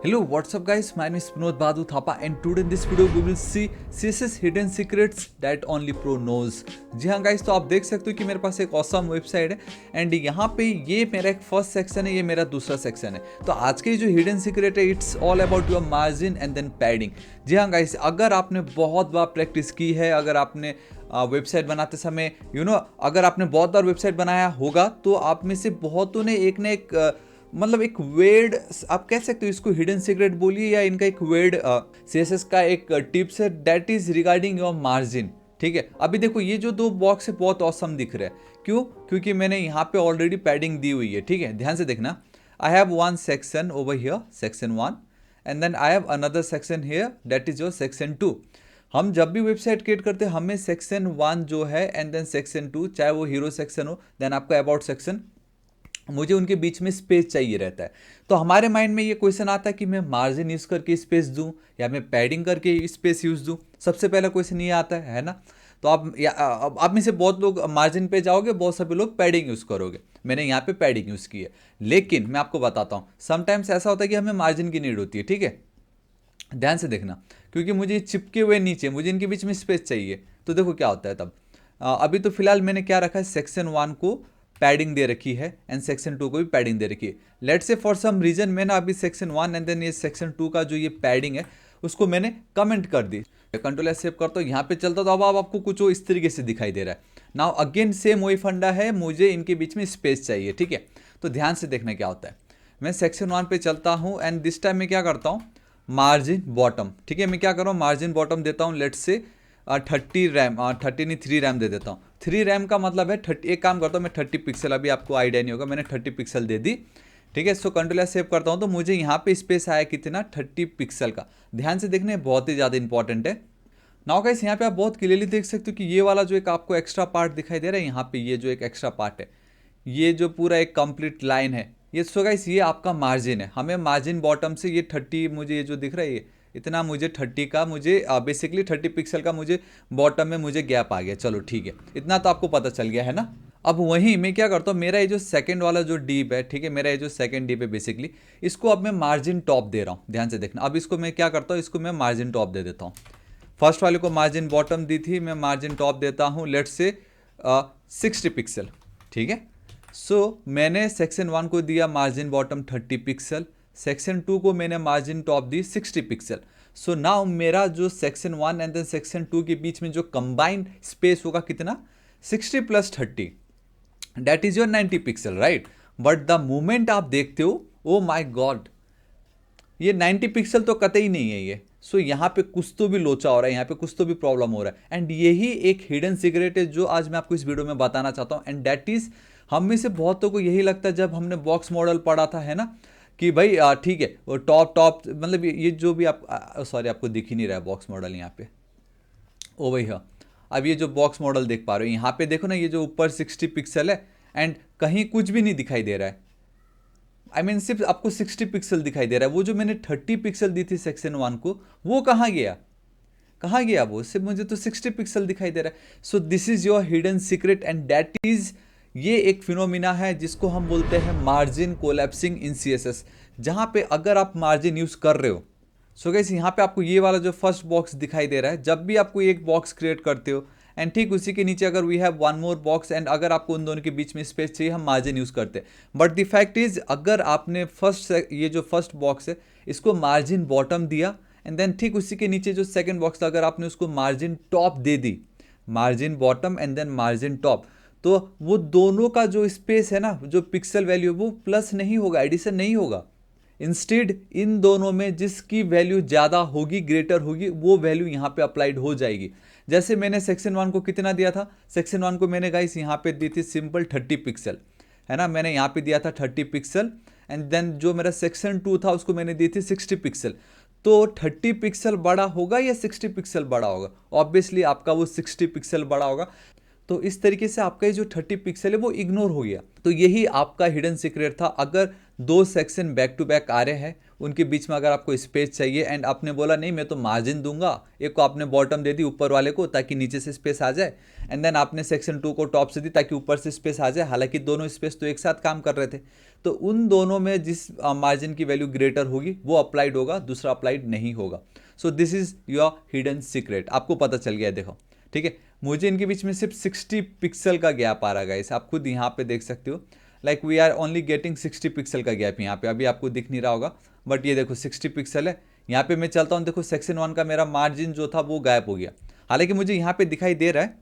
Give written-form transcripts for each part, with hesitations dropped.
Hello, what's up guys? My name is Vinod Badhu Thapa and today in this video we will see CSS hidden secrets that only pro knows। जी हाँ guys, तो आप देख सकते हो कि मेरे पास एक ऑसम वेबसाइट है एंड यहाँ पे ये मेरा एक फर्स्ट सेक्शन है, ये मेरा दूसरा सेक्शन है। तो आज के जो हिडन सीक्रेट है it's all about your margin and then padding. जी हाँ गाइस, अगर आपने बहुत बार प्रैक्टिस की है, अगर आपने वेबसाइट बनाते समय अगर आपने बहुत बार वेबसाइट बनाया होगा तो आप में से बहुतों ने एक ना एक मतलब एक वेड, आप कह सकते हो इसको हिडन सीक्रेट बोलिए या इनका एक वेड सीएसएस का एक टिप्स है that is regarding your margin. ठीक है, अभी देखो ये जो दो बॉक्स है बहुत औसम दिख रहा है। क्यों? क्योंकि मैंने यहाँ पे ऑलरेडी पैडिंग दी हुई है। ठीक है, ध्यान से देखना। I have one section over here, section 1, and then I have another section here that is your section 2। हम जब भी वेबसाइट क्रिएट करते हैं हमें सेक्शन 1 जो है एंड देन सेक्शन 2, चाहे वो हीरो सेक्शन हो देन आपका अबाउट सेक्शन, मुझे उनके बीच में स्पेस चाहिए रहता है। तो हमारे माइंड में ये क्वेश्चन आता है कि मैं मार्जिन यूज़ करके स्पेस दूं या मैं पैडिंग करके स्पेस यूज़ दूं। सबसे पहला क्वेश्चन ये आता है ना। तो आप में से बहुत लोग मार्जिन पे जाओगे, बहुत सभी लोग पैडिंग यूज़ करोगे। मैंने यहाँ पे पैडिंग यूज़ की है, लेकिन मैं आपको बताता हूँ समटाइम्स ऐसा होता है कि हमें मार्जिन की नीड होती है। ठीक है, ध्यान से देखना, क्योंकि मुझे चिपके हुए नीचे मुझे इनके बीच में स्पेस चाहिए। तो देखो क्या होता है तब। अभी तो फिलहाल मैंने क्या रखा है, सेक्शन 1 को पैडिंग दे रखी है एंड सेक्शन 2 को भी पैडिंग दे रखी है। Let's say for some reason मैंने अभी सेक्शन 1 एंड देन ये सेक्शन 2 का जो ये पैडिंग है उसको मैंने कमेंट कर दी। कंट्रोल एस सेव करता हूँ, यहाँ पे चलता तो अब आपको कुछ इस तरीके से दिखाई दे रहा है। नाउ अगेन सेम वही फंडा है, मुझे इनके बीच में स्पेस चाहिए। ठीक है, तो ध्यान से देखना क्या होता है। मैं सेक्शन 1 पे चलता हूँ एंड दिस टाइम मैं क्या करता हूँ, मार्जिन बॉटम। ठीक है, मैं क्या कर रहा हूँ, मार्जिन बॉटम देता हूँ। लेट्स से 30 रैम, 30 नहीं 3 रैम दे देता हूँ। 3 रैम का मतलब है 30। एक काम करता हूँ मैं 30 पिक्सल, अभी आपको आइडिया नहीं होगा, मैंने 30 पिक्सल दे दी। ठीक है, सो कंट्रोल सेव करता हूँ तो मुझे यहाँ पे स्पेस आया कितना, 30 पिक्सल का। ध्यान से देखने, बहुत ही ज़्यादा इंपॉर्टेंट है। नाउ गाइस, यहाँ पे आप बहुत क्लियरली देख सकते हो कि ये वाला जो एक आपको एक्स्ट्रा पार्ट दिखाई दे रहा है, यहाँ पे ये जो एक एक्स्ट्रा पार्ट है, ये जो पूरा एक कंप्लीट लाइन है, ये सो गाइस ये आपका मार्जिन है। हमें मार्जिन बॉटम से ये 30, मुझे ये जो दिख रहा है ये इतना, मुझे 30 का, मुझे बेसिकली 30 पिक्सल का मुझे बॉटम में मुझे गैप आ गया। चलो ठीक है, इतना तो आपको पता चल गया है ना। अब वहीं मैं क्या करता हूँ, मेरा ये जो सेकंड वाला जो डीप है, ठीक है, मेरा ये जो सेकंड डीप है बेसिकली, इसको अब मैं मार्जिन टॉप दे रहा हूँ। ध्यान से देखना, अब इसको मैं क्या करता हूँ, इसको मैं मार्जिन टॉप दे देता हूँ। फर्स्ट वाले को मार्जिन बॉटम दी थी, मैं मार्जिन टॉप देता हूँ लेट्स से 60 पिक्सल। ठीक है, सो मैंने सेक्शन 1 को दिया मार्जिन बॉटम 30 पिक्सल, सेक्शन 2 को मैंने मार्जिन टॉप दी 60 पिक्सल। सो नाउ मेरा जो सेक्शन 1 एंड देन सेक्शन 2 के बीच में जो कंबाइंड स्पेस होगा कितना, 60 plus 30, that is your 90 pixel, right. But the moment आप देखते हो, ओ माई गॉड, ये 90 पिक्सल तो कतई नहीं है ये। सो यहाँ पे कुछ तो भी लोचा हो रहा है, यहाँ पे कुछ तो भी प्रॉब्लम हो रहा है। एंड यही एक हिडन सीक्रेट है जो आज मैं आपको इस वीडियो में बताना चाहता हूँ। एंड दैट इज, हम में से बहुतों को यही लगता है जब हमने बॉक्स मॉडल पढ़ा था, है ना, कि भाई ठीक है वो टॉप टॉप मतलब ये जो भी आप सॉरी आपको दिख ही नहीं रहा है बॉक्स मॉडल यहाँ पे, ओ भाई हाँ। अब ये जो बॉक्स मॉडल देख पा रहे हो यहाँ पे देखो ना, ये जो ऊपर 60 पिक्सल है एंड कहीं कुछ भी नहीं दिखाई दे रहा है। आई मीन सिर्फ आपको 60 पिक्सल दिखाई दे रहा है। वो जो मैंने 30 पिक्सल दी थी सेक्शन 1 को, वो कहाँ गया, कहाँ गया वो, सिर्फ मुझे तो 60 पिक्सल दिखाई दे रहा है। So this is your hidden secret and that is, ये एक फिनोमिना है जिसको हम बोलते हैं मार्जिन कोलैप्सिंग इन सीएसएस। जहाँ पे अगर आप मार्जिन यूज कर रहे हो, सो गाइस यहाँ पे आपको ये वाला जो फर्स्ट बॉक्स दिखाई दे रहा है, जब भी आपको एक बॉक्स क्रिएट करते हो एंड ठीक उसी के नीचे अगर we have one more box and अगर आपको उन दोनों के बीच में स्पेस चाहिए, हम मार्जिन यूज़ करते हैं। बट द फैक्ट इज, अगर आपने ये जो फर्स्ट बॉक्स है इसको मार्जिन बॉटम दिया एंड देन ठीक उसी के नीचे जो सेकंड बॉक्स था अगर आपने उसको मार्जिन टॉप दे दी, margin bottom and then margin top, तो वो दोनों का जो स्पेस है ना, जो पिक्सल वैल्यू वो प्लस नहीं होगा, एडिशन नहीं होगा। इंस्टेड इन दोनों में जिसकी वैल्यू ज़्यादा होगी, ग्रेटर होगी, वो वैल्यू यहाँ पे अप्लाइड हो जाएगी। जैसे मैंने सेक्शन 1 को कितना दिया था, सेक्शन 1 को मैंने गाइस यहाँ पे दी थी सिंपल 30 पिक्सल, है ना, मैंने यहाँ पे दिया था 30 पिक्सल एंड देन जो मेरा सेक्शन 2 था उसको मैंने दी थी 60 पिक्सल। तो 30 पिक्सल बड़ा होगा या 60 पिक्सल बड़ा होगा, ऑब्वियसली आपका वो 60 पिक्सल बड़ा होगा। तो इस तरीके से आपका ये जो 30 पिक्सल है वो इग्नोर हो गया। तो यही आपका हिडन सीक्रेट था। अगर दो सेक्शन बैक टू बैक आ रहे हैं, उनके बीच में अगर आपको स्पेस चाहिए एंड आपने बोला नहीं मैं तो मार्जिन दूंगा, एक को आपने बॉटम दे दी ऊपर वाले को ताकि नीचे से स्पेस आ जाए, एंड देन आपने सेक्शन 2 को टॉप से दी ताकि ऊपर से स्पेस आ जाए। हालांकि दोनों स्पेस तो एक साथ काम कर रहे थे, तो उन दोनों में जिस मार्जिन की वैल्यू ग्रेटर होगी वो अप्लाइड होगा, दूसरा अप्लाइड नहीं होगा। So this is your hidden secret. आपको पता चल गया, देखो ठीक है। मुझे इनके बीच में सिर्फ 60 पिक्सल का गैप आ रहा है गाइस, आप खुद यहाँ पे देख सकते हो। Like we are only getting 60 pixel का गैप यहाँ पे, अभी आपको दिख नहीं रहा होगा बट ये देखो 60 पिक्सल है। यहाँ पे मैं चलता हूँ, देखो सेक्शन 1 का मेरा मार्जिन जो था वो गायब हो गया। हालांकि मुझे यहाँ पे दिखाई दे रहा है,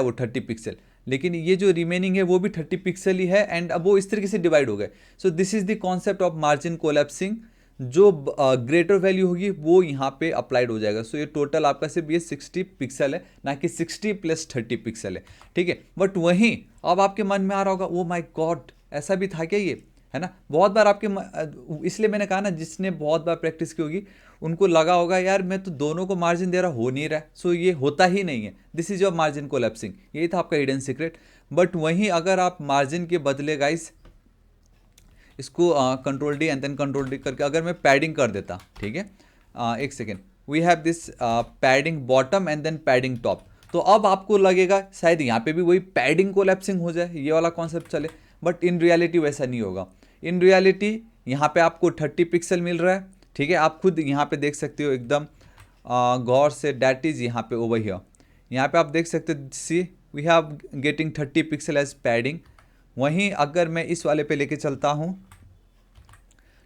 वो 30 पिक्सल, लेकिन ये जो रिमेनिंग है वो भी 30 पिक्सल ही है एंड अब वो इस तरीके से डिवाइड हो गए। So this is the concept of margin collapsing. जो ग्रेटर वैल्यू होगी वो यहाँ पे अप्लाइड हो जाएगा। सो ये टोटल आपका सिर्फ ये 60 पिक्सल है, ना कि 60 + 30 पिक्सल है, ठीक है। बट वहीं अब आपके मन में आ रहा होगा, ओ माय गॉड ऐसा भी था क्या ये, है ना। बहुत बार इसलिए मैंने कहा ना, जिसने बहुत बार प्रैक्टिस की होगी उनको लगा होगा यार मैं तो दोनों को मार्जिन दे रहा, हो नहीं रहा। सो ये होता ही नहीं है। This is your margin collapsing, यही था आपका हिडन सीक्रेट। बट वहीं अगर आप मार्जिन के बदले गाइस इसको control D and then control D करके अगर मैं पैडिंग कर देता, ठीक है, एक second, we have this padding bottom and then padding top, तो अब आपको लगेगा शायद यहाँ पे भी वही पैडिंग कोलैप्सिंग हो जाए, ये वाला कॉन्सेप्ट चले। बट इन रियलिटी वैसा नहीं होगा। इन रियलिटी यहाँ पे आपको 30 पिक्सल मिल रहा है, ठीक है। आप खुद यहाँ पे देख सकते हो एकदम गौर से, डैट इज यहाँ पे ओवर हियर, यहाँ पे आप देख सकते हो, see we have getting 30 pixel as padding. वहीं अगर मैं इस वाले पे लेके चलता हूँ,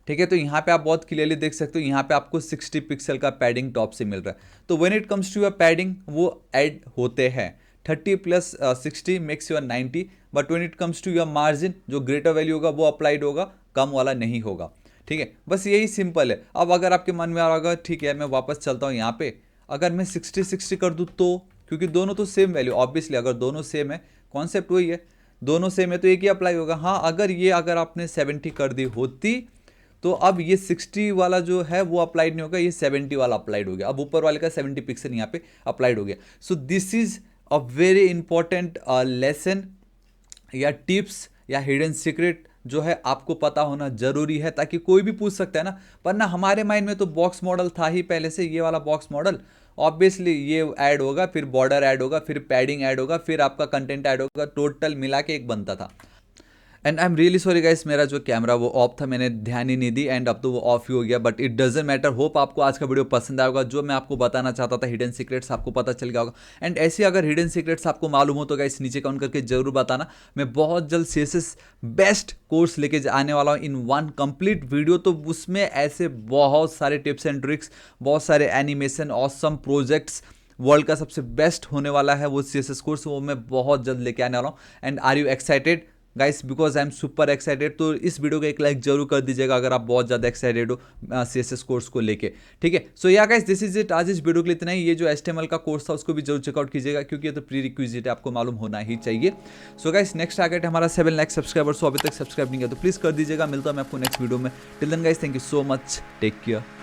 ठीक है, तो यहाँ पे आप बहुत क्लियरली देख सकते हो, यहाँ पे आपको 60 पिक्सल का पैडिंग टॉप से मिल रहा है। तो when it comes to your padding वो ऐड होते हैं, 30 + 60 makes your 90, but when it comes to your margin जो ग्रेटर वैल्यू होगा वो अप्लाइड होगा, कम वाला नहीं होगा, ठीक है। बस यही सिंपल है। अब अगर आपके मन में आ रहा होगा ठीक है मैं वापस चलता हूँ यहाँ पे, अगर मैं 60-60 कर दूँ तो, क्योंकि दोनों तो सेम वैल्यू, ऑब्वियसली अगर दोनों सेम है, कॉन्सेप्ट वही है, दोनों सेम है तो एक ही अप्लाई होगा। हाँ अगर आपने 70 कर दी होती तो अब ये 60 वाला जो है वो अप्लाइड नहीं होगा, ये 70 वाला अप्लाइड हो गया। अब ऊपर वाले का 70 पिक्सल यहाँ पे अप्लाइड हो गया। So this is a very important lesson या टिप्स या हिडन सीक्रेट जो है आपको पता होना जरूरी है, ताकि कोई भी पूछ सकता है ना। वरना हमारे माइंड में तो बॉक्स मॉडल था ही पहले से, ये वाला बॉक्स मॉडल, ऑब्वियसली ये ऐड होगा, फिर बॉर्डर ऐड होगा, फिर पैडिंग ऐड होगा, फिर आपका कंटेंट ऐड होगा, टोटल मिला के एक बनता था। And I am really sorry guys, मेरा जो कैमरा वो ऑफ था, मैंने ध्यान ही नहीं दी एंड अब तो वो ऑफ ही हो गया, but it doesn't matter. Hope आपको आज का वीडियो पसंद आया होगा। जो मैं आपको बताना चाहता था हिडन सीक्रेट्स आपको पता चल गया होगा। एंड ऐसे अगर हिडन सीक्रेट्स आपको मालूम हो तो गाइस नीचे कमेंट करके जरूर बताना। मैं बहुत जल्द CSS बेस्ट कोर्स लेके आने वाला हूँ इन वन कंप्लीट वीडियो। तो उसमें ऐसे बहुत सारे टिप्स एंड ट्रिक्स, बहुत सारे एनिमेशन, ऑसम प्रोजेक्ट्स, वर्ल्ड का सबसे बेस्ट होने वाला है वो CSS कोर्स, वो मैं बहुत जल्द लेके आने वाला हूँ। And are you excited guys? Because I am super excited. तो इस वीडियो को एक लाइक जरूर कर दीजिएगा अगर आप बहुत ज़्यादा एक्साइटेड हो CSS कोर्स को लेके, ठीक है। सो या गाइस दिस इज इट, आज इस वीडियो के लिए इतना ही। ये जो HTML का कोर्स था उसको भी जरूर चेकआउट कीजिएगा, क्योंकि ये तो प्री रिक्विजिट है, आपको मालूम होना ही चाहिए। सो गाइस नेक्स्ट टारगेट हमारा 7 लाख सब्सक्राइबर्स, अभी तक सब्सक्राइब नहीं किया तो प्लीज़ कर दीजिएगा। मिलता हूँ मैं आपको नेक्स्ट वीडियो में। Till then guys, thank you so much, take care.